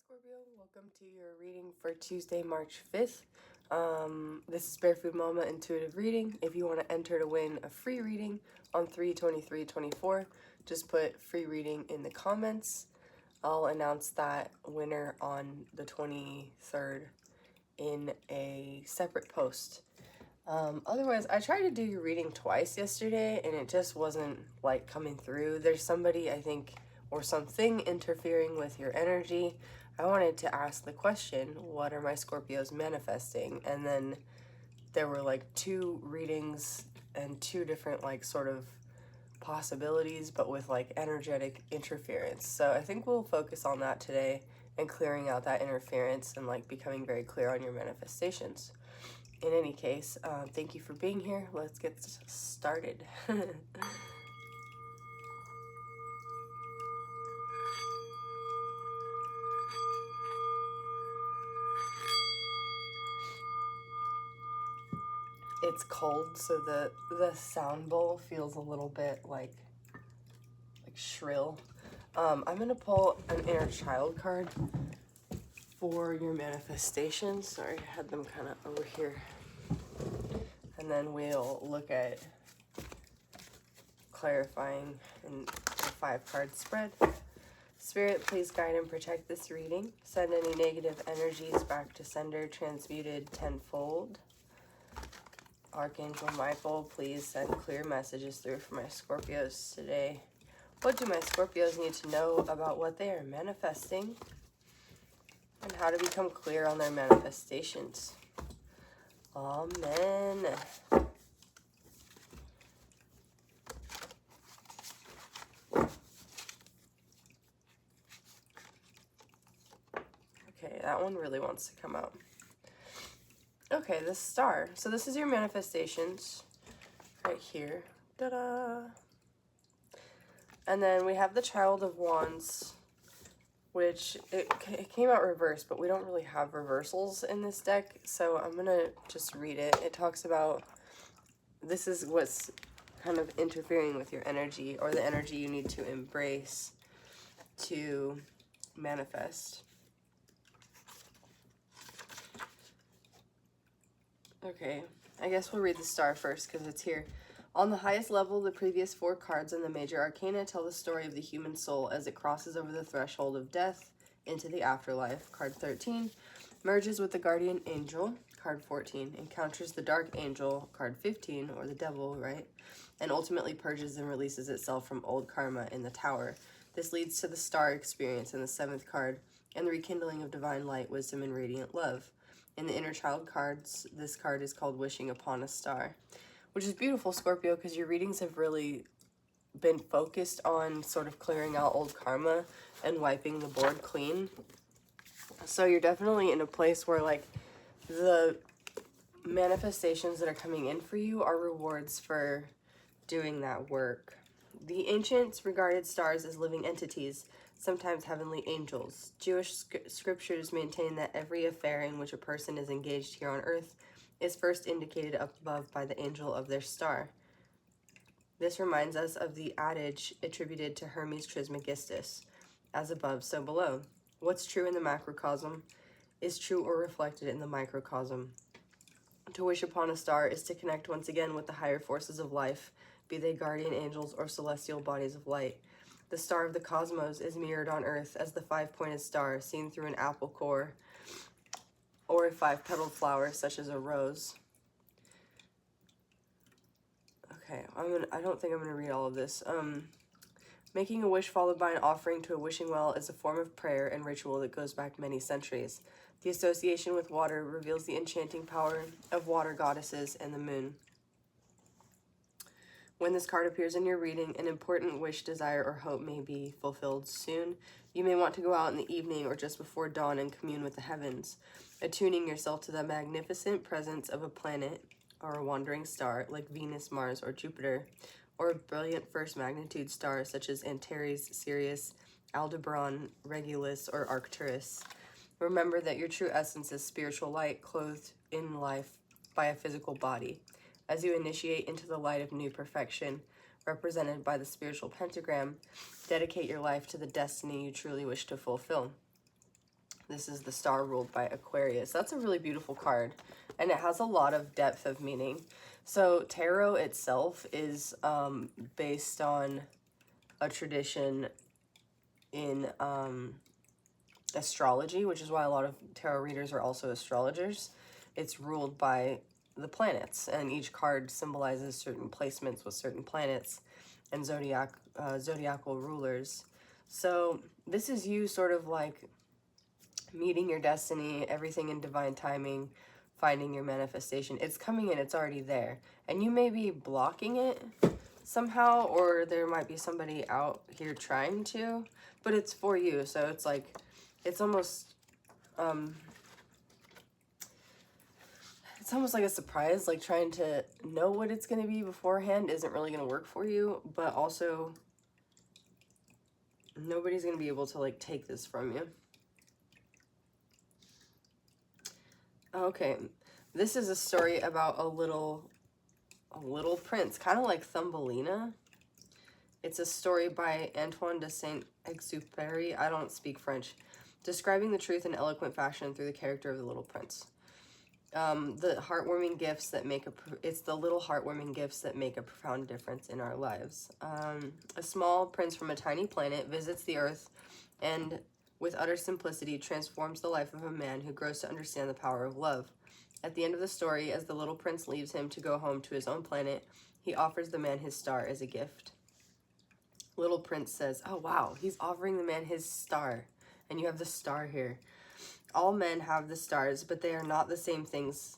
Scorpio, welcome to your reading for Tuesday, March 5th. This is Barefoot Mama Intuitive Reading. If you want to enter to win a free reading on 3/23/24, just put free reading in the comments. I'll announce that winner on the 23rd in a separate post. Otherwise, I tried to do your reading twice yesterday and it just wasn't like coming through. There's somebody, I think, or something interfering with your energy. I wanted to ask the question, what are my Scorpios manifesting? And then there were like two readings and two different like sort of possibilities, but with like energetic interference. So I think we'll focus on that today and clearing out that interference and like becoming very clear on your manifestations. In any case, thank you for being here. Let's get started. It's cold, so the sound bowl feels a little bit like shrill. I'm gonna pull an inner child card for your manifestations. Sorry, I had them kind of over here. And then we'll look at clarifying in the 5-card spread. Spirit, please guide and protect this reading. Send any negative energies back to sender, transmuted tenfold. Archangel Michael, please send clear messages through for my Scorpios today. What do my Scorpios need to know about what they are manifesting and how to become clear on their manifestations? Amen. Okay, that one really wants to come out. Okay, the star. So this is your manifestations right here. Ta-da! And then we have the Child of Wands, which it came out reversed, but we don't really have reversals in this deck, so I'm going to just read it. It talks about, this is what's kind of interfering with your energy, or the energy you need to embrace to manifest. Okay, I guess we'll read the star first because it's here. On the highest level, the previous 4 cards in the major arcana tell the story of the human soul as it crosses over the threshold of death into the afterlife. Card 13 merges with the guardian angel. Card 14 encounters the dark angel. Card 15, or the devil, right? And ultimately purges and releases itself from old karma in the tower. This leads to the star experience in the 7th card and the rekindling of divine light, wisdom, and radiant love. In the inner child cards, this card is called Wishing Upon a Star, which is beautiful, Scorpio, because your readings have really been focused on sort of clearing out old karma and wiping the board clean. So you're definitely in a place where like the manifestations that are coming in for you are rewards for doing that work. The ancients regarded stars as living entities, sometimes heavenly angels. Jewish scriptures maintain that every affair in which a person is engaged here on earth is first indicated up above by the angel of their star. This reminds us of the adage attributed to Hermes Trismegistus, as above, so below. What's true in the macrocosm is true or reflected in the microcosm. To wish upon a star is to connect once again with the higher forces of life, be they guardian angels or celestial bodies of light. The star of the cosmos is mirrored on earth as the 5-pointed star seen through an apple core or a 5-petaled flower such as a rose. Okay, I don't think I'm going to read all of this. Making a wish followed by an offering to a wishing well is a form of prayer and ritual that goes back many centuries. The association with water reveals the enchanting power of water goddesses and the moon. When this card appears in your reading, an important wish, desire, or hope may be fulfilled soon. You may want to go out in the evening or just before dawn and commune with the heavens, attuning yourself to the magnificent presence of a planet or a wandering star like Venus, Mars, or Jupiter, or a brilliant first magnitude star such as Antares, Sirius, Aldebaran, Regulus, or Arcturus. Remember that your true essence is spiritual light clothed in life by a physical body. As you initiate into the light of new perfection, represented by the spiritual pentagram, dedicate your life to the destiny you truly wish to fulfill. This is the star ruled by Aquarius. That's a really beautiful card, and it has a lot of depth of meaning. So tarot itself is based on a tradition in astrology, which is why a lot of tarot readers are also astrologers. It's ruled by the planets, and each card symbolizes certain placements with certain planets and zodiacal rulers. So this is you sort of like meeting your destiny, everything in divine timing, finding your manifestation. It's coming in, it's already there. And you may be blocking it somehow, or there might be somebody out here trying to, but it's for you. So it's like, it's almost like a surprise, like trying to know what it's going to be beforehand isn't really going to work for you, but also nobody's going to be able to like take this from you. Okay, this is a story about a little prince, kind of like Thumbelina. It's a story by Antoine de Saint-Exupéry. I don't speak French. Describing the truth in eloquent fashion through the character of the little prince. The heartwarming gifts that make it's the little heartwarming gifts that make a profound difference in our lives. A small prince from a tiny planet visits the earth and with utter simplicity transforms the life of a man who grows to understand the power of love. At the end of the story, as the little prince leaves him to go home to his own planet, he offers the man his star as a gift. Little prince says, oh wow, he's offering the man his star. And you have the star here. All men have the stars, but they are not the same things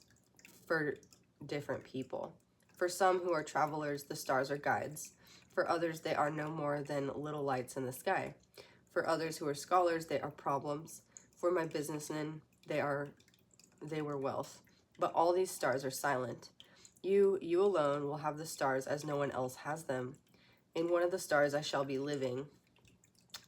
for different people. For some who are travelers, the stars are guides. For others, they are no more than little lights in the sky. For others who are scholars, they are problems. For my businessmen, they were wealth. But all these stars are silent. You alone will have the stars as no one else has them. In one of the stars I shall be living.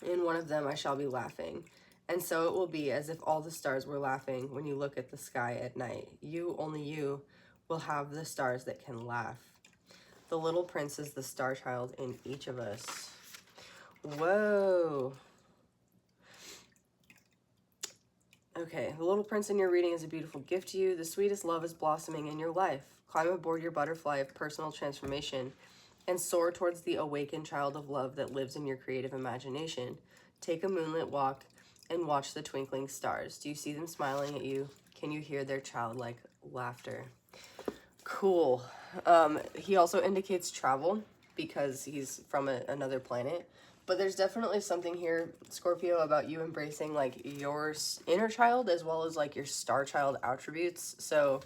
In one of them I shall be laughing. And so it will be as if all the stars were laughing when you look at the sky at night. Only you, will have the stars that can laugh. The little prince is the star child in each of us. Whoa. Okay, the little prince in your reading is a beautiful gift to you. The sweetest love is blossoming in your life. Climb aboard your butterfly of personal transformation and soar towards the awakened child of love that lives in your creative imagination. Take a moonlit walk and watch the twinkling stars. Do you see them smiling at you? Can you hear their childlike laughter? Cool. He also indicates travel because he's from another planet. But there's definitely something here, Scorpio, about you embracing like your inner child as well as like your star child attributes. So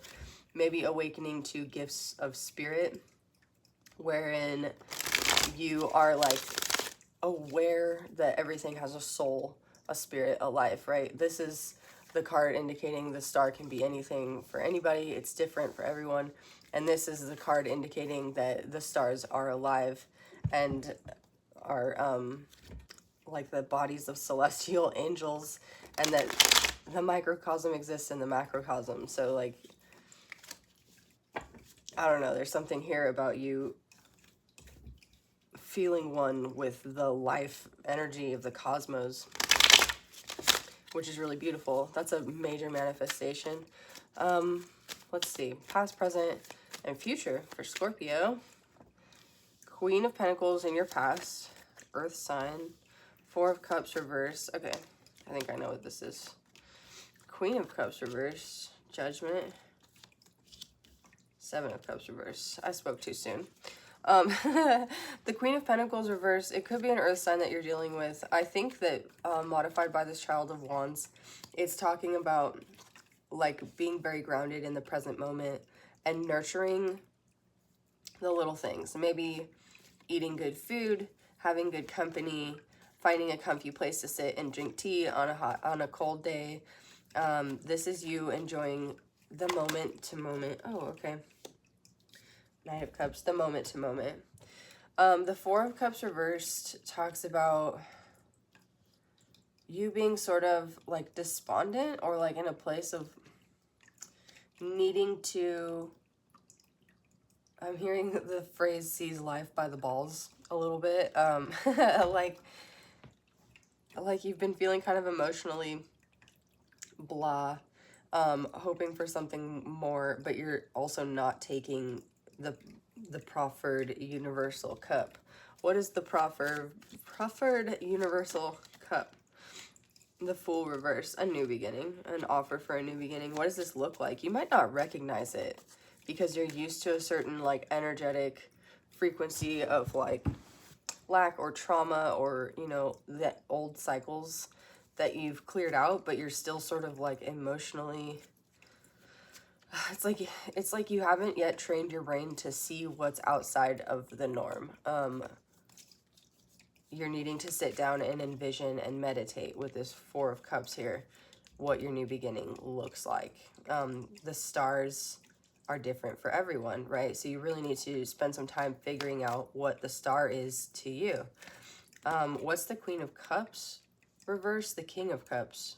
maybe awakening to gifts of spirit, wherein you are like aware that everything has a soul, a spirit, a life, right? This is the card indicating the star can be anything for anybody. It's different for everyone. And this is the card indicating that the stars are alive and are like the bodies of celestial angels, and that the microcosm exists in the macrocosm. So like, I don't know, there's something here about you feeling one with the life energy of the cosmos, which is really beautiful. That's a major manifestation. Let's see, past, present, and future for Scorpio. Queen of Pentacles in your past, Earth sign. Four of Cups reverse. Okay, I think I know what this is. Queen of Cups reverse, Judgment. Seven of Cups reverse. I spoke too soon. The Queen of Pentacles reverse, it could be an earth sign that you're dealing with. I think that modified by this Child of Wands, it's talking about like being very grounded in the present moment and nurturing the little things. Maybe eating good food, having good company, finding a comfy place to sit and drink tea on a cold day. This is you enjoying the moment to moment. Oh, okay. Knight of Cups, the moment to moment. The Four of Cups reversed talks about you being sort of like despondent or like in a place of needing to, I'm hearing the phrase seize life by the balls a little bit. Like you've been feeling kind of emotionally blah, hoping for something more, but you're also not taking the proffered universal cup. What is the proffered universal cup? The Fool reverse, a new beginning, an offer for a new beginning. What does this look like? You might not recognize it because you're used to a certain like energetic frequency of like lack or trauma, or you know, the old cycles that you've cleared out, but you're still sort of like emotionally, it's like you haven't yet trained your brain to see what's outside of the norm. You're needing to sit down and envision and meditate with this Four of Cups here, what your new beginning looks like. The stars are different for everyone, right? So you really need to spend some time figuring out what the star is to you. What's the Queen of Cups? Reverse the King of Cups.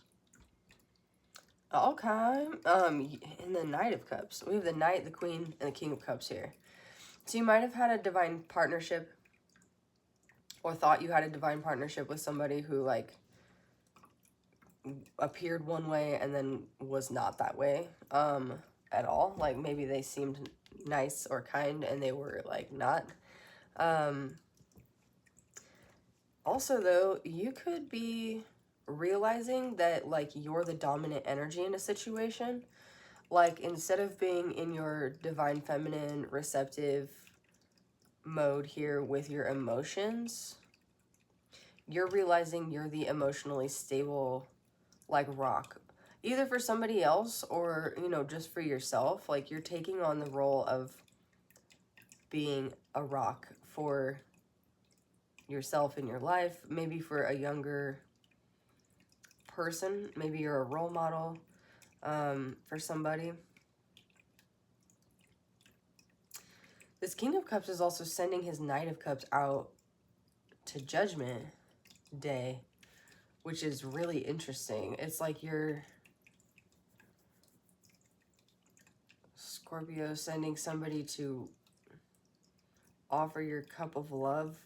Okay. And the Knight of Cups. We have the Knight, the Queen, and the King of Cups here. So you might have had a divine partnership, or thought you had a divine partnership with somebody who like appeared one way and then was not that way at all. Like maybe they seemed nice or kind and they were like not. Also though, you could be realizing that like you're the dominant energy in a situation. Like instead of being in your divine feminine receptive mode here with your emotions, you're realizing you're the emotionally stable, like, rock. Either for somebody else or, you know, just for yourself. Like, you're taking on the role of being a rock for yourself in your life. Maybe for a younger person. Maybe you're a role model for somebody. This King of Cups is also sending his Knight of Cups out to Judgment Day, which is really interesting. It's like you're Scorpio sending somebody to offer your cup of love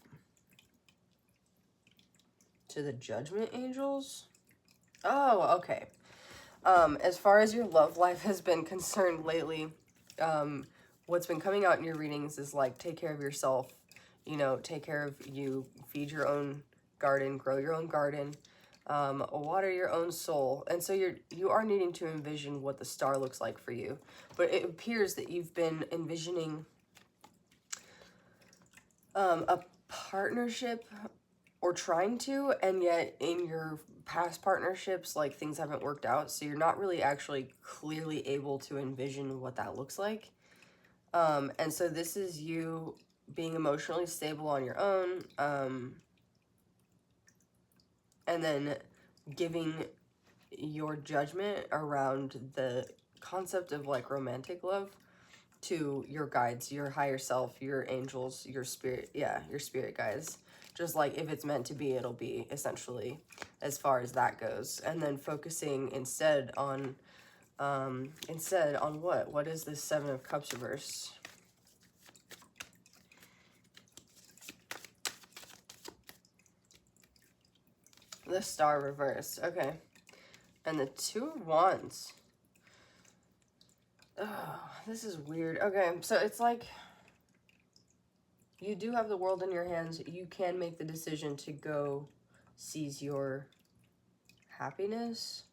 to the Judgment Angels. Oh, okay. As far as your love life has been concerned lately, what's been coming out in your readings is like, take care of yourself, you know, take care of you, feed your own garden, grow your own garden, water your own soul. And so you are needing to envision what the star looks like for you. But it appears that you've been envisioning a partnership, or trying to, and yet in your past partnerships, like, things haven't worked out, so you're not really actually clearly able to envision what that looks like. And so this is you being emotionally stable on your own, and then giving your judgment around the concept of like romantic love to your guides, your higher self, your angels, your spirit, your spirit guides. Just like, if it's meant to be, it'll be, essentially, as far as that goes. And then focusing instead on what? What is this Seven of Cups reverse? The Star reverse. Okay. And the Two of Wands. Oh, this is weird. Okay, so it's like you do have the world in your hands. You can make the decision to go seize your happiness,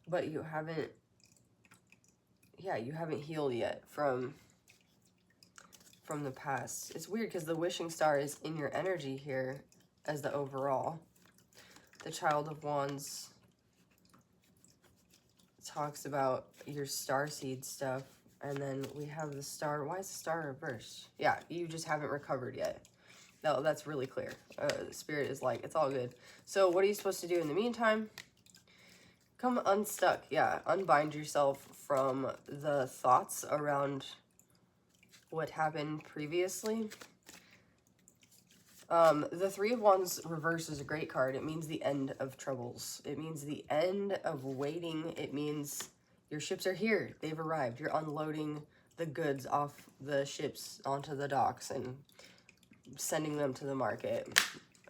but you haven't healed yet from the past. It's weird because the Wishing Star is in your energy here as the overall. The Child of Wands talks about your starseed stuff, and then we have the star. Why is the star reversed? Yeah, you just haven't recovered yet. No, that's really clear. Spirit is like, it's all good. So what are you supposed to do in the meantime? Come unstuck. Yeah, unbind yourself from the thoughts around what happened previously. The Three of Wands reverse is a great card. It means the end of troubles. It means the end of waiting. It means your ships are here. They've arrived. You're unloading the goods off the ships onto the docks and sending them to the market.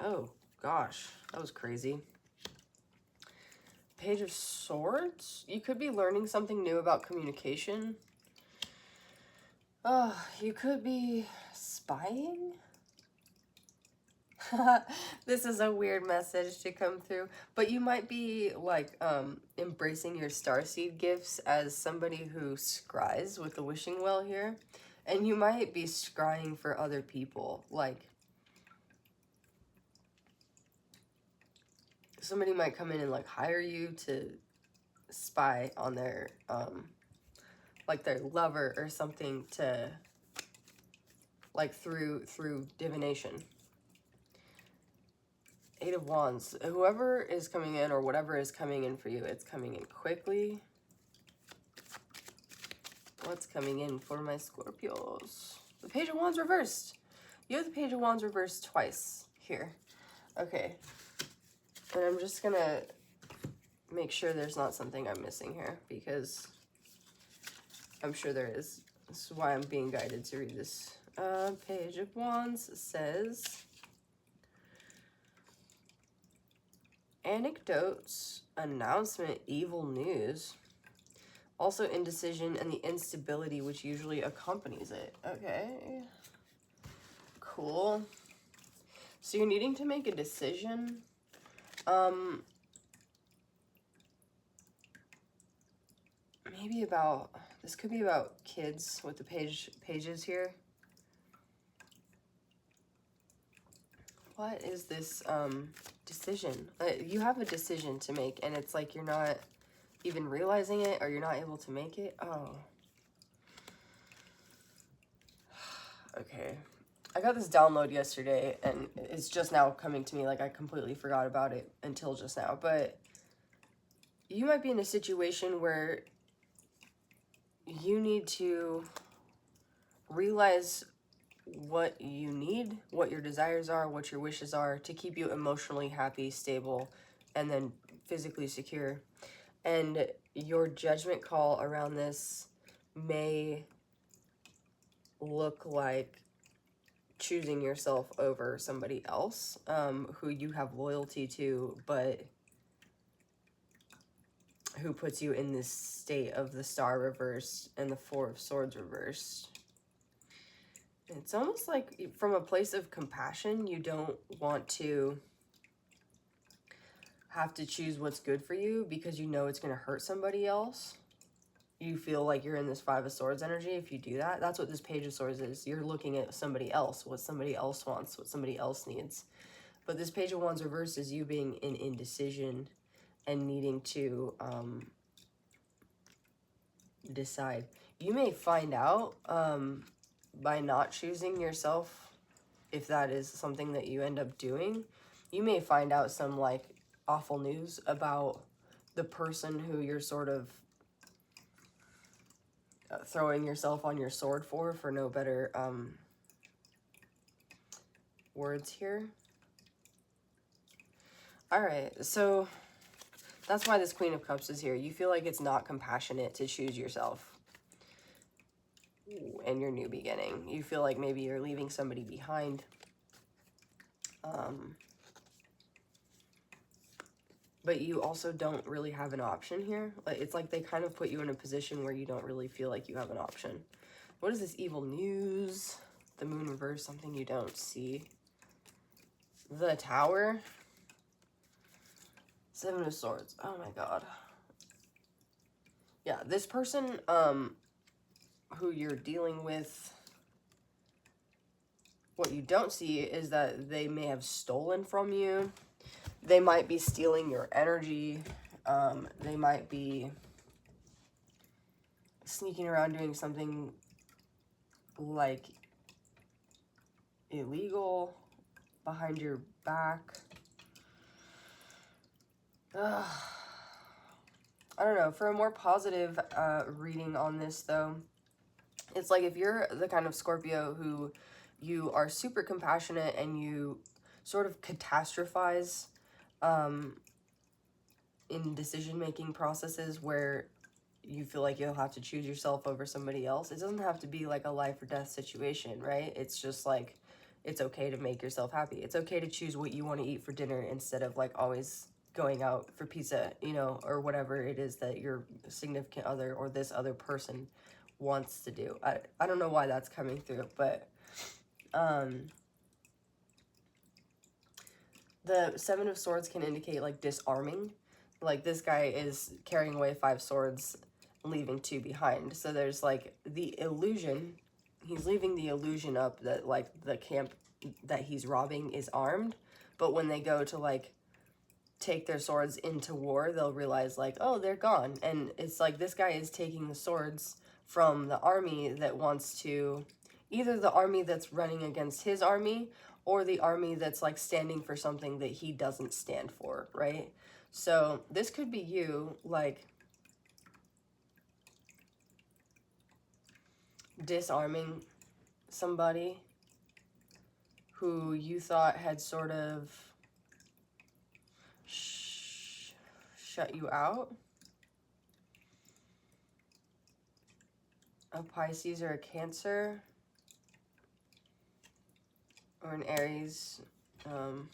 Oh, gosh. That was crazy. Page of Swords. You could be learning something new about communication. You could be spying. This is a weird message to come through, but you might be like embracing your starseed gifts as somebody who scries with the wishing well here, and you might be scrying for other people. Like somebody might come in and like hire you to spy on their like their lover or something, to like through divination. Eight of Wands. Whoever is coming in or whatever is coming in for you, it's coming in quickly. What's coming in for my Scorpios? The Page of Wands reversed. You have the Page of Wands reversed twice here. Okay. And I'm just gonna make sure there's not something I'm missing here, because I'm sure there is. This is why I'm being guided to read this. Page of Wands says, anecdotes, announcement, evil news. Also indecision and the instability which usually accompanies it. Okay. Cool. So you're needing to make a decision. Maybe about, this could be about kids with the pages here. What is this decision? You have a decision to make, and it's like you're not even realizing it, or you're not able to make it. Oh. Okay. I got this download yesterday, and it's just now coming to me. Like, I completely forgot about it until just now. But you might be in a situation where you need to realize what you need, what your desires are, what your wishes are to keep you emotionally happy, stable, and then physically secure. And your judgment call around this may look like choosing yourself over somebody else who you have loyalty to, but who puts you in this state of the Star reversed and the Four of Swords reversed. It's almost like from a place of compassion, you don't want to have to choose what's good for you because you know it's going to hurt somebody else. You feel like you're in this Five of Swords energy if you do that. That's what this Page of Swords is. You're looking at somebody else, what somebody else wants, what somebody else needs. But this Page of Wands reversed is you being in indecision and needing to decide. You may find out by not choosing yourself, if that is something that you end up doing, you may find out some like awful news about the person who you're sort of throwing yourself on your sword for no better words here. All right, so that's why this Queen of Cups is here. You feel like it's not compassionate to choose yourself and your new beginning. You feel like maybe you're leaving somebody behind. But you also don't really have an option here. It's like they kind of put you in a position where you don't really feel like you have an option. What is this evil news? The Moon reverse, something you don't see. The Tower. Seven of Swords. Oh my god. Yeah, this person who you're dealing with, what you don't see is that they may have stolen from you. They might be stealing your energy. They might be sneaking around doing something like illegal behind your back. I don't know. For a more positive reading on this, though, it's like if you're the kind of Scorpio who you are super compassionate and you sort of catastrophize in decision-making processes where you feel like you'll have to choose yourself over somebody else. It doesn't have to be like a life or death situation, right? It's just like, it's okay to make yourself happy. It's okay to choose what you want to eat for dinner instead of like always going out for pizza, you know, or whatever it is that your significant other or this other person wants to do. I don't know why that's coming through, but the Seven of Swords can indicate like disarming. Like this guy is carrying away 5 swords, leaving 2 behind. So there's like the illusion, he's leaving the illusion up that like the camp that he's robbing is armed. But when they go to like take their swords into war, they'll realize like, oh, they're gone. And it's like this guy is taking the swords from the army that wants to, either the army that's running against his army or the army that's like standing for something that he doesn't stand for, right? So this could be you like disarming somebody who you thought had sort of shut you out. A Pisces or a Cancer, or an Aries,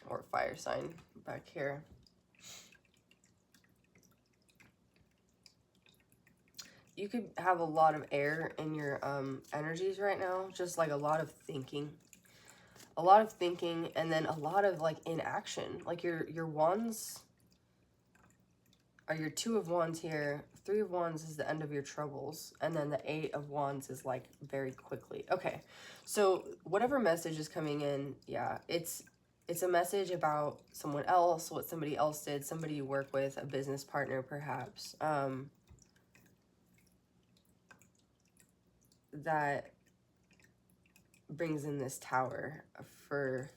or fire sign back here. You could have a lot of air in your energies right now, just like a lot of thinking. A lot of thinking, and then a lot of like inaction. Like your wands are your 2 of wands here. 3 of wands is the end of your troubles, and then the 8 of wands is like very quickly. Okay, so whatever message is coming in, yeah, it's a message about someone else, what somebody else did, somebody you work with, a business partner perhaps, that brings in this Tower for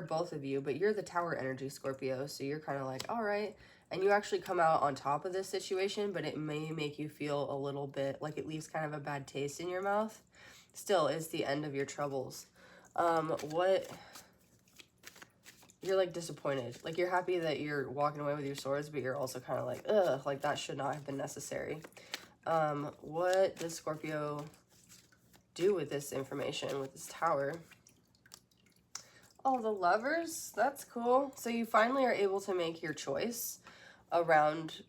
both of you. But you're the Tower energy, Scorpio, so you're kind of like, all right. And you actually come out on top of this situation, but it may make you feel a little bit like it leaves kind of a bad taste in your mouth. Still, it's the end of your troubles. What... You're like disappointed. Like you're happy that you're walking away with your swords, but you're also kind of like, ugh, like that should not have been necessary. What does Scorpio do with this information, with this Tower? Oh, the Lovers. That's cool. So you finally are able to make your choice around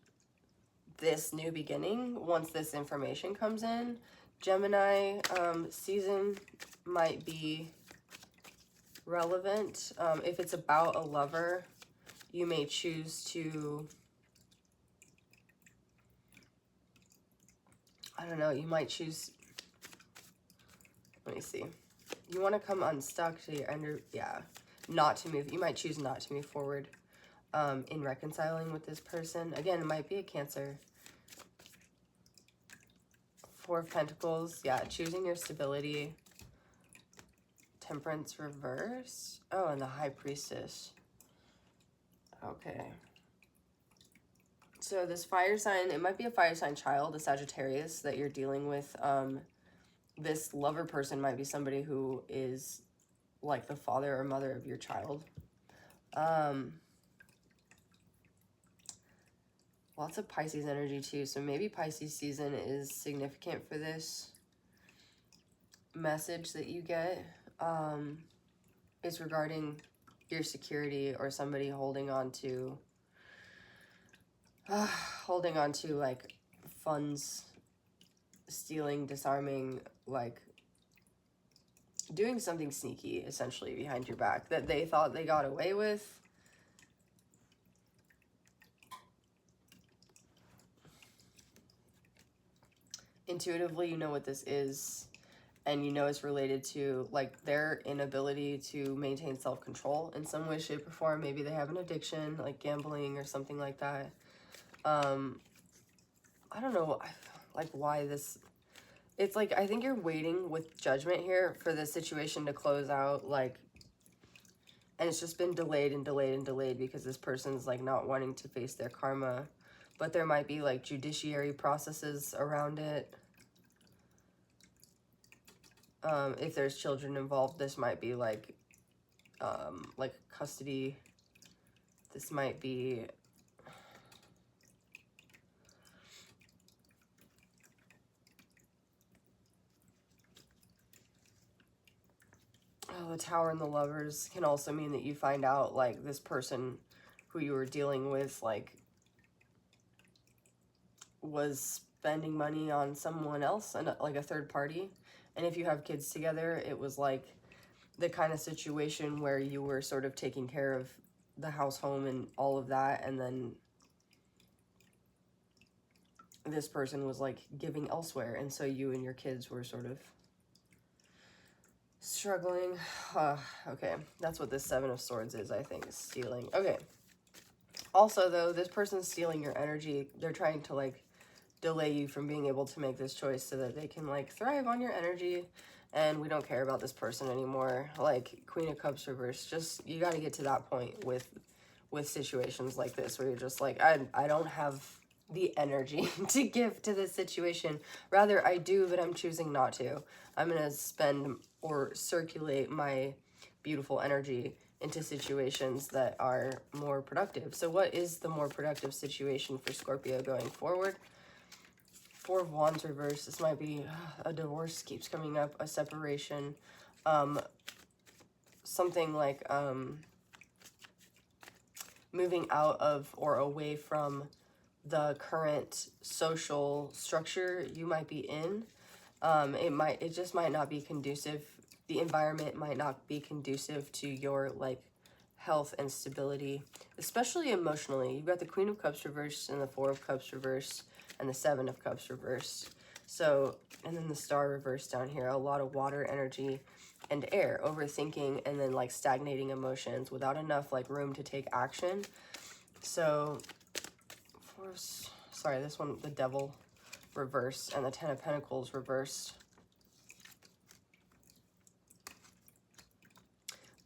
this new beginning once this information comes in. Gemini season might be relevant. If it's about a lover, you may choose to, I don't know, you might choose, let me see. You want to come unstuck to your under, yeah, not to move. You might choose not to move forward in reconciling with this person. Again, it might be a Cancer. 4 of Pentacles, yeah, choosing your stability. Temperance reverse. Oh, and the High Priestess. Okay. So this fire sign, it might be a fire sign child, a Sagittarius that you're dealing with. This lover person might be somebody who is like the father or mother of your child. Lots of Pisces energy too. So maybe Pisces season is significant for this message that you get. Is regarding your security or somebody holding on to like funds, stealing, disarming, like doing something sneaky essentially behind your back that they thought they got away with. Intuitively, you know what this is, and you know it's related to like their inability to maintain self-control in some way, shape, or form. Maybe they have an addiction, like gambling or something like that. I don't know, like why this... It's like, I think you're waiting with judgment here for this situation to close out, like, and it's just been delayed and delayed and delayed because this person's like not wanting to face their karma. But there might be like judiciary processes around it. If there's children involved, this might be like custody. This might be... Oh, the Tower and the Lovers can also mean that you find out like this person who you were dealing with, like, was spending money on someone else, and like a third party. And if you have kids together, it was like the kind of situation where you were sort of taking care of the house, home, and all of that, and then this person was like giving elsewhere, and so you and your kids were sort of struggling. Okay, that's what this Seven of Swords is, I think, is stealing. Okay. Also, though, this person's stealing your energy. They're trying to, like, delay you from being able to make this choice so that they can, like, thrive on your energy, and we don't care about this person anymore. Like, Queen of Cups reverse, just, you got to get to that point with situations like this, where you're just like, I don't have the energy to give to this situation. Rather, I do, but I'm choosing not to. I'm going to spend or circulate my beautiful energy into situations that are more productive. So what is the more productive situation for Scorpio going forward? Four of Wands reverse. This might be a divorce, keeps coming up, a separation, something like moving out of or away from the current social structure you might be in. It just might not be conducive. The environment might not be conducive to your, like, health and stability, especially emotionally. You've got the Queen of Cups reversed and the Four of Cups reversed and the Seven of Cups reversed. So, and then the Star reversed down here, a lot of water energy and air, overthinking, and then, like, stagnating emotions without enough, like, room to take action. So, sorry, this one, the Devil reversed and the Ten of Pentacles reversed.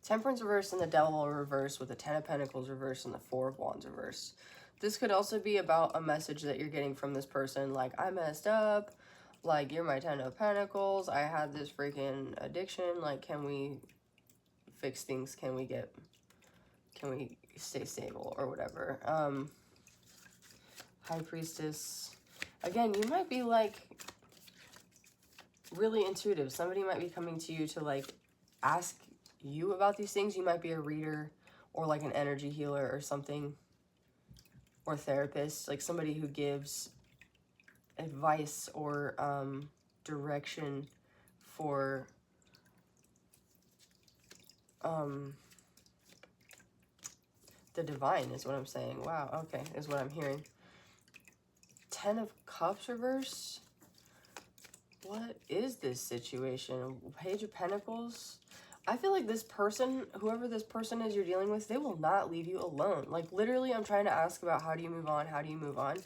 Temperance reversed and the Devil reversed with the Ten of Pentacles reversed and the Four of Wands reversed. This could also be about a message that you're getting from this person, like, I messed up, like, you're my Ten of Pentacles, I had this freaking addiction, like, can we fix things, can we stay stable, or whatever. High Priestess, again, you might be, like, really intuitive. Somebody might be coming to you to, like, ask you about these things. You might be a reader or, like, an energy healer or something, or therapist, like somebody who gives advice or direction for the divine is what I'm saying. Wow, okay, is what I'm hearing. Ten of Cups reverse. What is this situation? Page of Pentacles. I feel like this person, whoever this person is you're dealing with, they will not leave you alone. Like, literally, I'm trying to ask about how do you move on, how do you move on?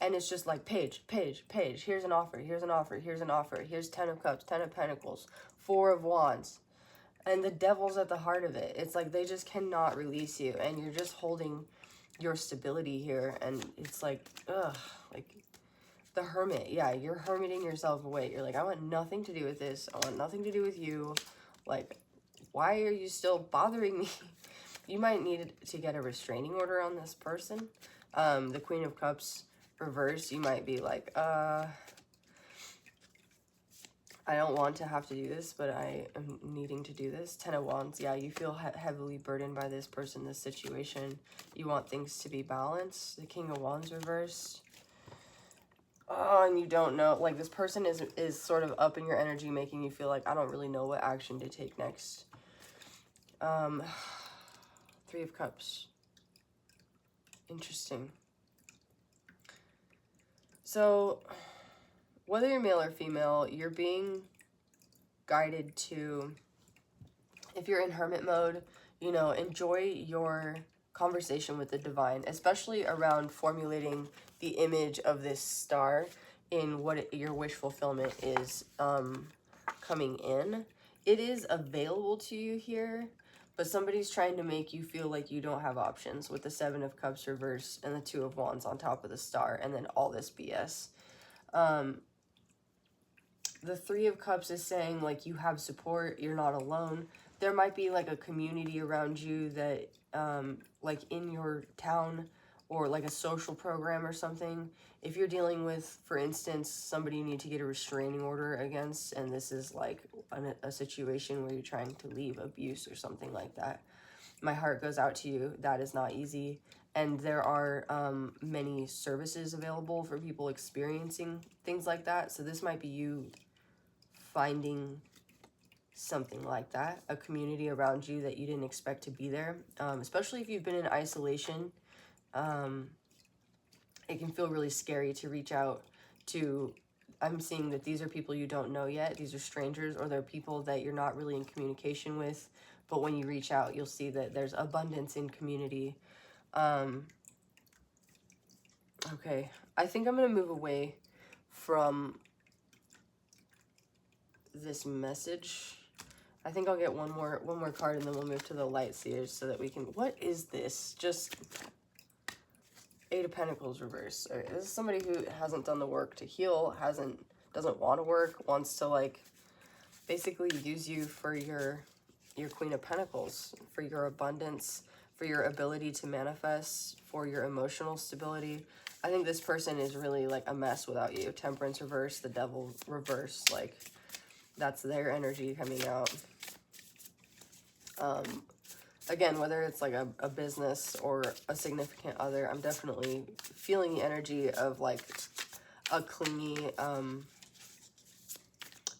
And it's just like, page, page, page. Here's an offer, here's an offer, here's an offer. Here's Ten of Cups, Ten of Pentacles, Four of Wands. And the Devil's at the heart of it. It's like they just cannot release you. And you're just holding your stability here. And it's like, ugh, like the Hermit. Yeah, you're hermiting yourself away. You're like, I want nothing to do with this. I want nothing to do with you. Like, why are you still bothering me? You might need to get a restraining order on this person. The Queen of Cups reversed, you might be like, I don't want to have to do this, but I am needing to do this. Ten of Wands, yeah, you feel heavily burdened by this person, this situation. You want things to be balanced. The King of Wands reversed. Oh, and you don't know, like, this person is sort of up in your energy, making you feel like, I don't really know what action to take next. Three of Cups. Interesting. So, whether you're male or female, you're being guided to, if you're in hermit mode, you know, enjoy your conversation with the divine, especially around formulating the image of this star in what your wish fulfillment is coming in. It is available to you here, but somebody's trying to make you feel like you don't have options with the Seven of Cups reversed and the Two of Wands on top of the star, and then all this BS. The Three of Cups is saying, like, you have support, you're not alone. There might be, like, a community around you that, like, in your town, or, like, a social program or something. If you're dealing with, for instance, somebody you need to get a restraining order against, and this is, like, a situation where you're trying to leave abuse or something like that, my heart goes out to you. That is not easy. And there are many services available for people experiencing things like that. So this might be you finding something like that, a community around you that you didn't expect to be there. Especially if you've been in isolation, it can feel really scary to reach out to. I'm seeing that these are people you don't know yet. These are strangers, or they're people that you're not really in communication with. But when you reach out, you'll see that there's abundance in community. Okay, I think I'm going to move away from this message. I think I'll get one more card, and then we'll move to the light seers so that we can... What is this? Just Eight of Pentacles reverse. Okay, this is somebody who hasn't done the work to heal, doesn't want to work, wants to like basically use you for your Queen of Pentacles, for your abundance, for your ability to manifest, for your emotional stability. I think this person is really like a mess without you. Temperance reverse, the Devil reverse, like that's their energy coming out. Again, whether it's like a business or a significant other, I'm definitely feeling the energy of like a clingy,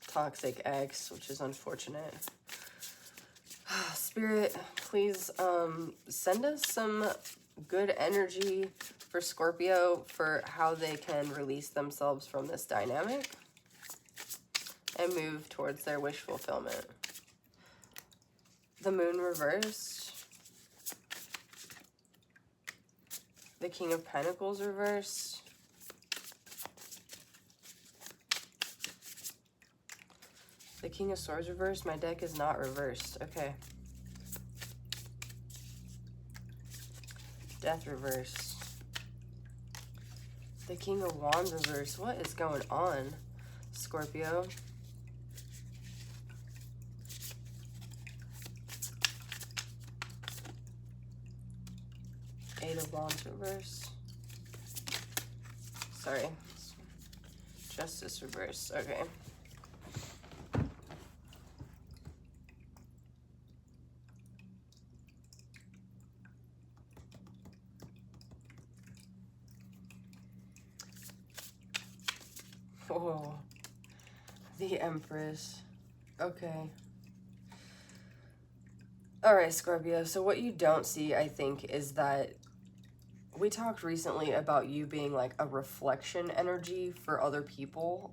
toxic ex, which is unfortunate. Spirit, please send us some good energy for Scorpio for how they can release themselves from this dynamic and move towards their wish fulfillment. The Moon reversed. The King of Pentacles reversed. The King of Swords reversed. My deck is not reversed. Okay. Death reversed. The King of Wands reversed. What is going on, Scorpio? Eight of Wands reverse. Sorry. Justice reverse. Okay. Oh. The Empress. Okay. All right, Scorpio. So what you don't see, I think, is that we talked recently about you being like a reflection energy for other people.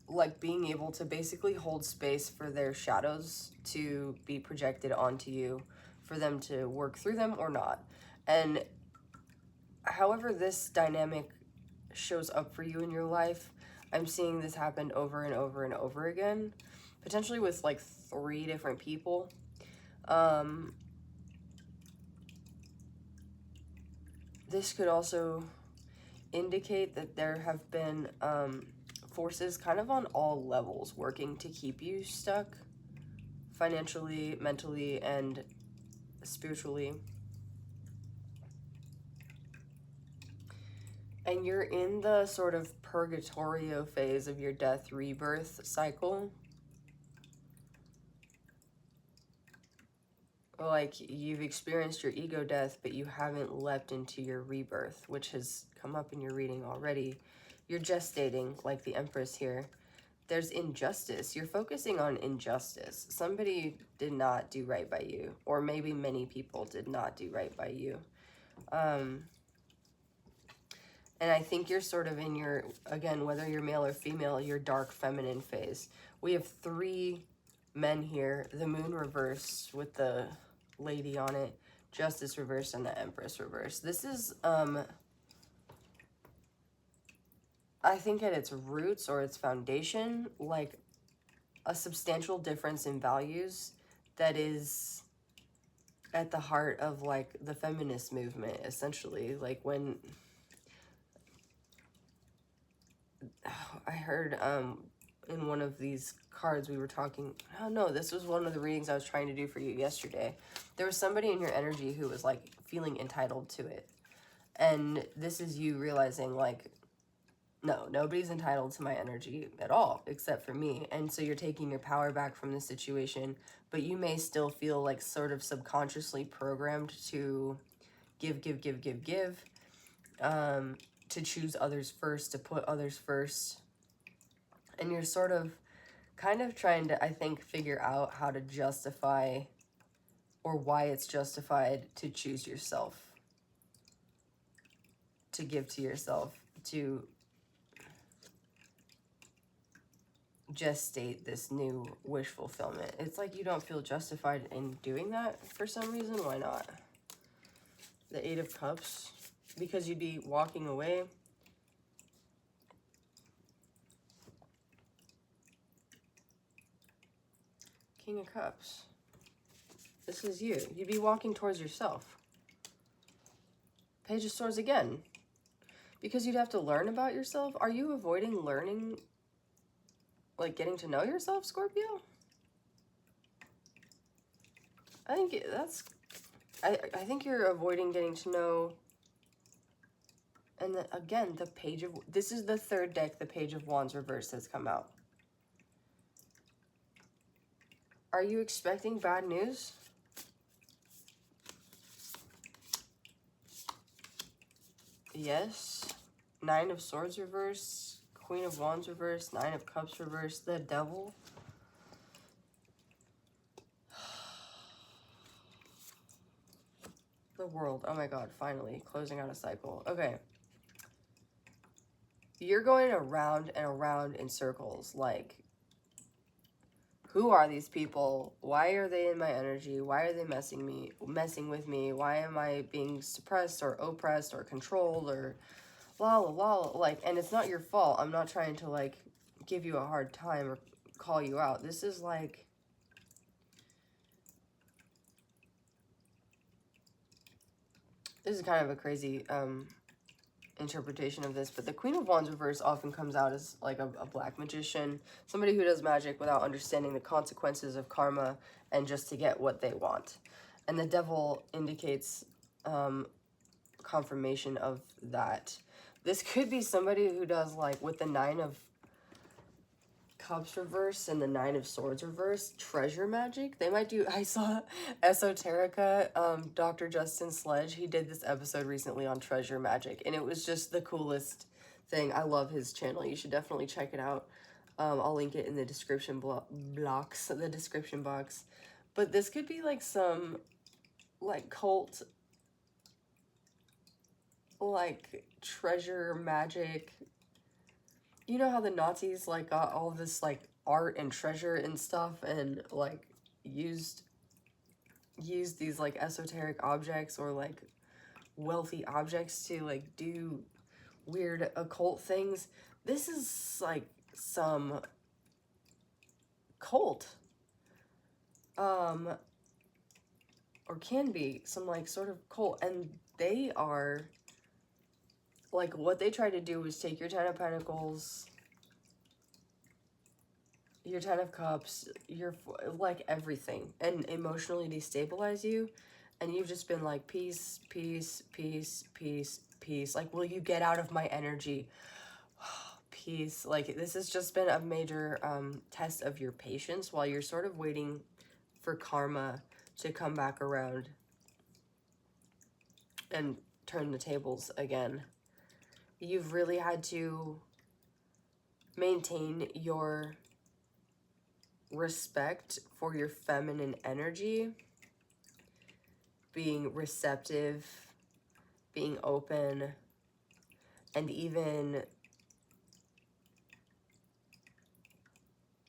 Like being able to basically hold space for their shadows to be projected onto you, for them to work through them or not. And however this dynamic shows up for you in your life, I'm seeing this happen over and over and over again, potentially with like 3 different people. This could also indicate that there have been forces kind of on all levels working to keep you stuck financially, mentally, and spiritually. And you're in the sort of purgatorio phase of your death rebirth cycle. Like you've experienced your ego death, but you haven't leapt into your rebirth, which has come up in your reading already. You're gestating, like the Empress here. There's injustice. You're focusing on injustice. Somebody did not do right by you, or maybe many people did not do right by you. And I think you're sort of in your, again, whether you're male or female, your dark feminine phase. We have 3 men here. The Moon reversed with the lady on it. Justice reversed and the Empress reversed. This is, I think at its roots or its foundation, like a substantial difference in values that is at the heart of like the feminist movement, essentially. Like when I heard in one of these cards we were talking, oh no, this was one of the readings I was trying to do for you yesterday. There was somebody in your energy who was like feeling entitled to it. And this is you realizing like, No, nobody's entitled to my energy at all, except for me. And so you're taking your power back from the situation, but you may still feel like sort of subconsciously programmed to give, to choose others first, to put others first. And you're sort of kind of trying to, I think, figure out how to justify or why it's justified to choose yourself, to give to yourself, to gestate this new wish fulfillment. It's like you don't feel justified in doing that for some reason. Why not? The Eight of Cups, because you'd be walking away. King of Cups. This is you. You'd be walking towards yourself. Page of Swords again. Because you'd have to learn about yourself. Are you avoiding learning, like getting to know yourself, Scorpio? I think that's... I think you're avoiding getting to know... And then, again, the Page of... This is the third deck, the Page of Wands reverse has come out. Are you expecting bad news? Yes. Nine of Swords reverse, Queen of Wands reverse, Nine of Cups reverse, the Devil. The World. Oh my god, finally. Closing out a cycle. Okay. You're going around and around in circles. Like, who are these people? Why are they in my energy? Why are they messing with me? Why am I being suppressed or oppressed or controlled or la la la? Like, and it's not your fault. I'm not trying to like give you a hard time or call you out. This is like, this is kind of a crazy interpretation of this, but the Queen of Wands reverse often comes out as like a black magician, somebody who does magic without understanding the consequences of karma and just to get what they want. And the Devil indicates confirmation of that. This could be somebody who does like with the Nine of Cups reverse and the Nine of Swords reverse, treasure magic. They might do, I saw Esoterica, Dr. Justin Sledge, he did this episode recently on treasure magic, and it was just the coolest thing. I love his channel. You should definitely check it out. I'll link it in the description the description box. But this could be like some like cult, like treasure magic. You know how the Nazis like got all this like art and treasure and stuff and like used these like esoteric objects or like wealthy objects to like do weird occult things? This is like some cult. Or can be some like sort of cult, and they are like, what they try to do is take your Ten of Pentacles, your Ten of Cups, your, like, everything, and emotionally destabilize you, and you've just been like, peace, peace, peace, peace, peace. Like, will you get out of my energy? Peace. Like, this has just been a major test of your patience while you're sort of waiting for karma to come back around and turn the tables again. You've really had to maintain your respect for your feminine energy, being receptive, being open, and even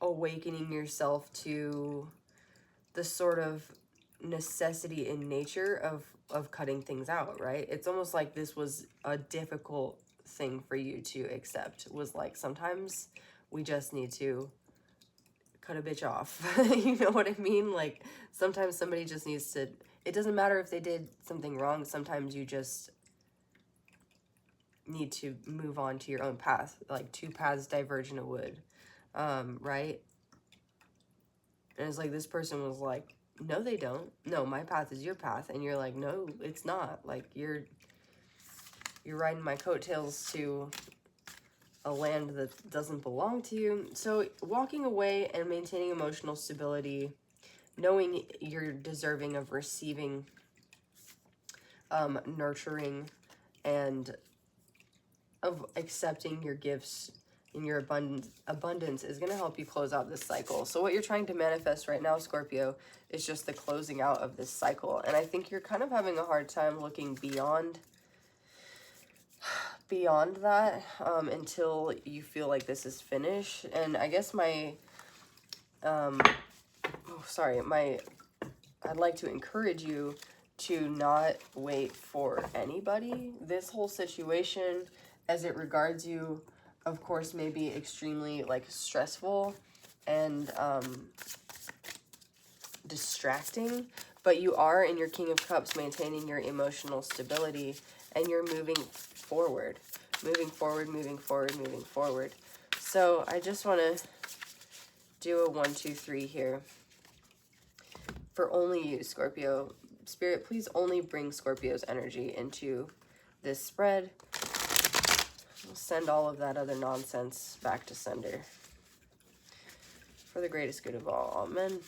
awakening yourself to the sort of necessity in nature of cutting things out, right? It's almost like this was a difficult thing for you to accept, was like, sometimes we just need to cut a bitch off. You know what I mean? Like, sometimes somebody just needs to, it doesn't matter if they did something wrong, sometimes you just need to move on to your own path. Like, two paths diverge in a wood, right? And it's like, this person was like, no, they don't. No, my path is your path. And you're like, no, it's not. Like, you're riding my coattails to a land that doesn't belong to you. So walking away and maintaining emotional stability, knowing you're deserving of receiving nurturing, and of accepting your gifts in your abundance is going to help you close out this cycle. So what you're trying to manifest right now, Scorpio, is just the closing out of this cycle. And I think you're kind of having a hard time looking beyond that until you feel like this is finished. And I guess I'd like to encourage you to not wait for anybody. This whole situation, as it regards you, of course, may be extremely like stressful and distracting, but you are in your King of Cups maintaining your emotional stability, and you're moving forward. So I just want to do a 1, 2, 3 here for only you, Scorpio. Spirit, please only bring Scorpio's energy into this spread. We'll send all of that other nonsense back to sender. For the greatest good of all. Amen.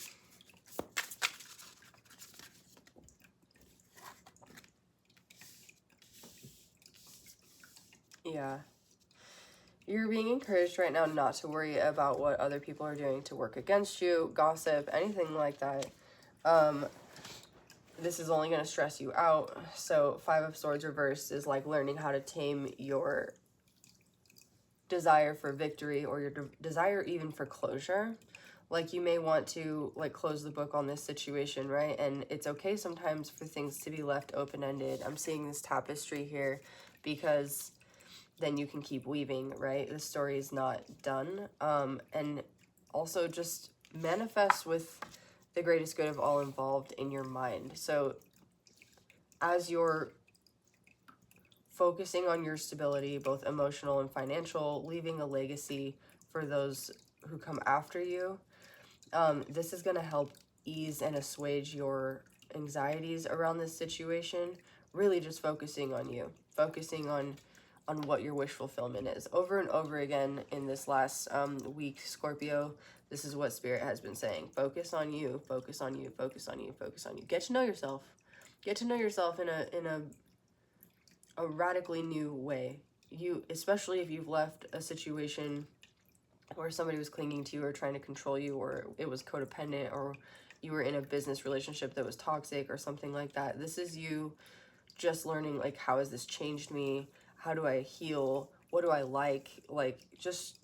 Yeah. You're being encouraged right now not to worry about what other people are doing to work against you, gossip, anything like that. This is only going to stress you out. So 5 of Swords reversed is like learning how to tame your desire for victory, or your desire even for closure. Like you may want to like close the book on this situation, right? And it's okay sometimes for things to be left open-ended. I'm seeing this tapestry here because then you can keep weaving, right? The story is not done. And also just manifest with the greatest good of all involved in your mind. So as you're focusing on your stability, both emotional and financial, leaving a legacy for those who come after you, this is going to help ease and assuage your anxieties around this situation. Really just focusing on you, focusing on what your wish fulfillment is. Over and over again in this last week, Scorpio, this is what Spirit has been saying. Focus on you, focus on you, focus on you, focus on you. Get to know yourself. Get to know yourself in a radically new way. You, especially if you've left a situation where somebody was clinging to you or trying to control you, or it was codependent, or you were in a business relationship that was toxic or something like that. This is you just learning, like, how has this changed me? How do I heal? What do I like? Like, just,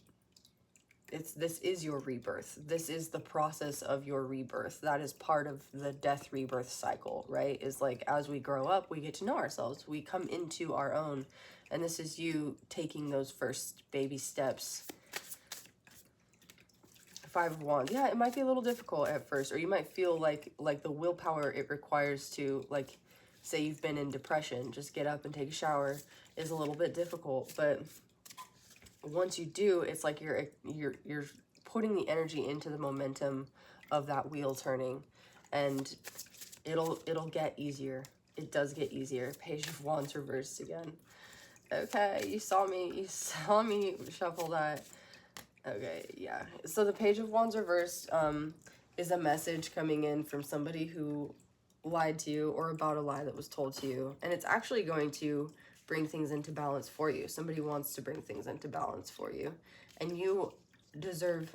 this is your rebirth. This is the process of your rebirth. That is part of the death rebirth cycle, right? Is like, as we grow up, we get to know ourselves. We come into our own. And this is you taking those first baby steps. 5 of Wands. Yeah, it might be a little difficult at first, or you might feel like the willpower it requires to, like, say you've been in depression, just get up and take a shower is a little bit difficult. But once you do, it's like you're putting the energy into the momentum of that wheel turning, and it'll get easier. It does get easier. Page of Wands reversed again. Okay, you saw me shuffle that. Okay, yeah. So the Page of Wands reversed is a message coming in from somebody who lied to you, or about a lie that was told to you. And it's actually going to bring things into balance for you. Somebody wants to bring things into balance for you. And you deserve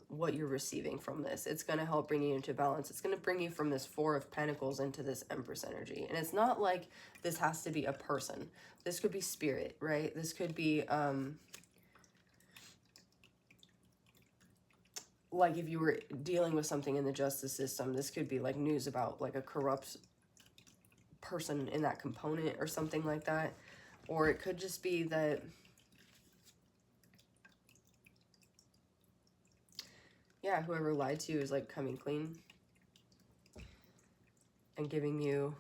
what you're receiving from this. It's going to help bring you into balance. It's going to bring you from this 4 of Pentacles into this Empress energy. And it's not like this has to be a person. This could be spirit, right? This could be like if you were dealing with something in the justice system, this could be like news about like a corrupt person in that component or something like that. Or it could just be that yeah, whoever lied to you is like coming clean and giving you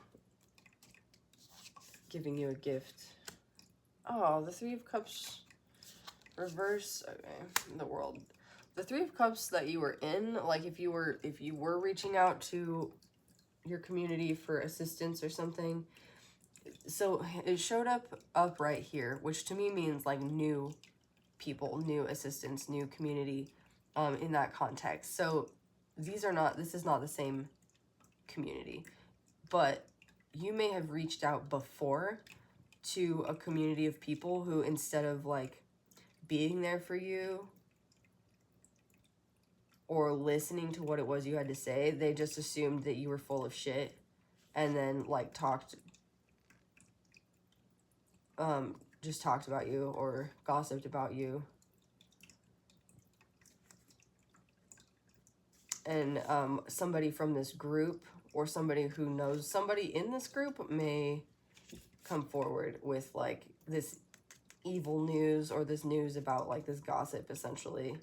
a gift. Oh, the 3 of Cups reverse. Okay, the World. The 3 of Cups that you were in, like if you were reaching out to your community for assistance or something, So it showed up right here, which to me means like new people, new assistants, new community, in that context. So this is not the same community, but you may have reached out before to a community of people who, instead of like being there for you or listening to what it was you had to say, they just assumed that you were full of shit and then like just talked about you or gossiped about you. And somebody from this group or somebody who knows somebody in this group may come forward with like this evil news or this news about like this gossip, essentially,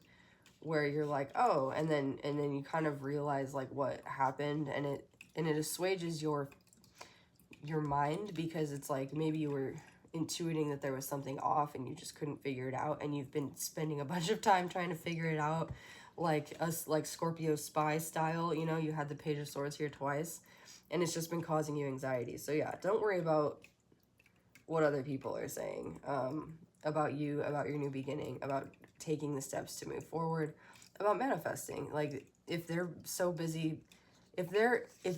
where you're like, oh, and then you kind of realize like what happened, and it assuages your mind, because it's like maybe you were intuiting that there was something off and you just couldn't figure it out, and you've been spending a bunch of time trying to figure it out, like us, like Scorpio spy style, you know, you had the Page of Swords here twice, and it's just been causing you anxiety. So yeah, don't worry about what other people are saying about you, about your new beginning, about taking the steps to move forward, about manifesting. Like, if they're so busy, if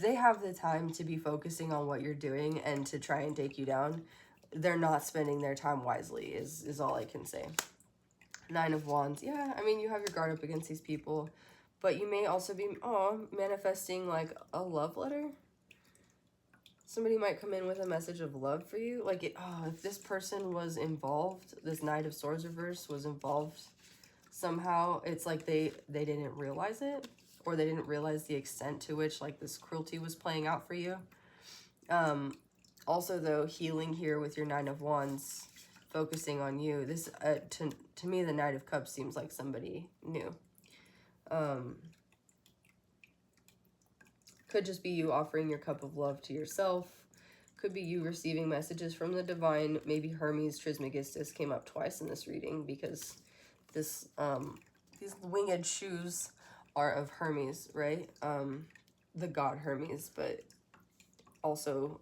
they have the time to be focusing on what you're doing and to try and take you down, they're not spending their time wisely, is all I can say. Nine of Wands. Yeah, I mean, you have your guard up against these people, but you may also be manifesting like a love letter. Somebody might come in with a message of love for you. Like, if this person was involved, this Knight of Swords reverse was involved somehow, it's like they didn't realize it, or they didn't realize the extent to which like this cruelty was playing out for you. Also, though, healing here with your Nine of Wands, focusing on you. This, to me, the Knight of Cups seems like somebody new. Could just be you offering your cup of love to yourself. Could be you receiving messages from the divine. Maybe Hermes Trismegistus came up twice in this reading, because this these winged shoes are of Hermes, right? The god Hermes, but also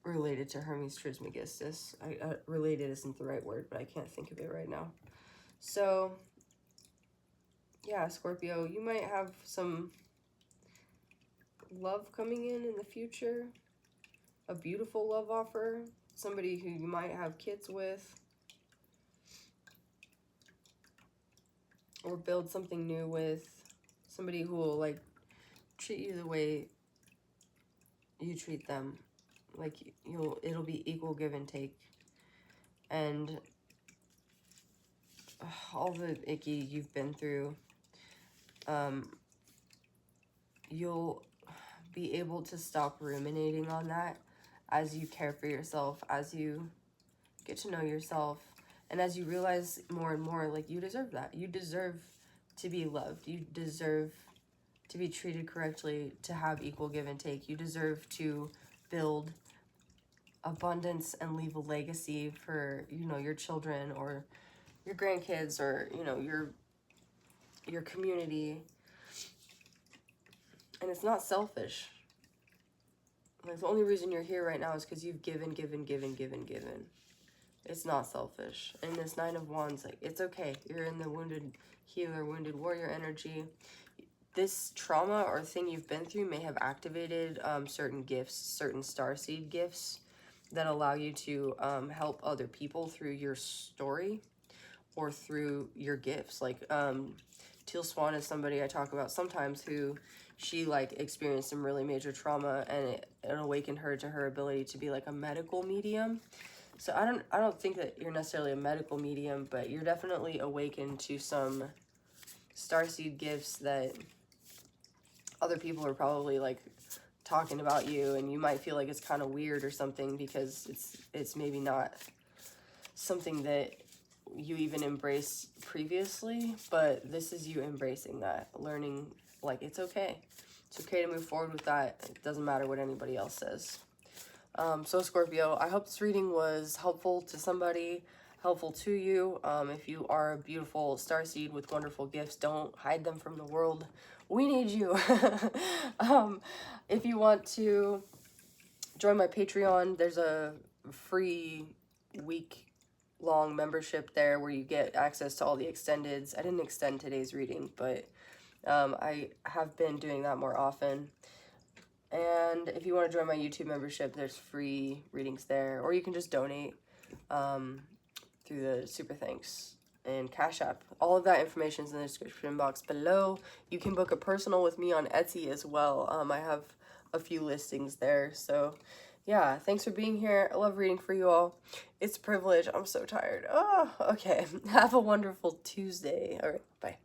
related to Hermes Trismegistus. Related isn't the right word, but I can't think of it right now. So yeah, Scorpio, you might have some love coming in the future. A beautiful love offer. Somebody who you might have kids with. Or build something new with. Somebody who will like treat you the way you treat them. Like, it'll be equal give and take. And all the icky you've been through, you'll be able to stop ruminating on that as you care for yourself, as you get to know yourself, and as you realize more and more, like, you deserve that. You deserve to be loved. You deserve to be treated correctly, to have equal give and take. You deserve to build abundance and leave a legacy for, your children or your grandkids, or, your community. And it's not selfish. Like, the only reason you're here right now is because you've given. It's not selfish. And this Nine of Wands, like, it's okay. You're in the wounded healer, wounded warrior energy. This trauma or thing you've been through may have activated certain gifts, certain starseed gifts that allow you to help other people through your story or through your gifts. Like, Teal Swan is somebody I talk about sometimes, who she like experienced some really major trauma, and it awakened her to her ability to be like a medical medium. So I don't think that you're necessarily a medical medium, but you're definitely awakened to some starseed gifts that other people are probably like talking about you, and you might feel like it's kind of weird or something, because it's maybe not something that you even embraced previously, but this is you embracing that, learning like it's okay. It's okay to move forward with that. It doesn't matter what anybody else says. So Scorpio, I hope this reading was helpful to somebody. helpful to you. If you are a beautiful starseed with wonderful gifts, don't hide them from the world. We need you. If you want to join my Patreon, there's a free week-long membership there where you get access to all the extendeds. I didn't extend today's reading, but I have been doing that more often. And if you want to join my YouTube membership, there's free readings there, or you can just donate through the Super Thanks and Cash App. All of that information is in the description box below. You can book a personal with me on Etsy as well. I have a few listings there. So yeah, thanks for being here. I love reading for you all. It's a privilege. I'm so tired. Oh, okay. Have a wonderful Tuesday. All right, bye.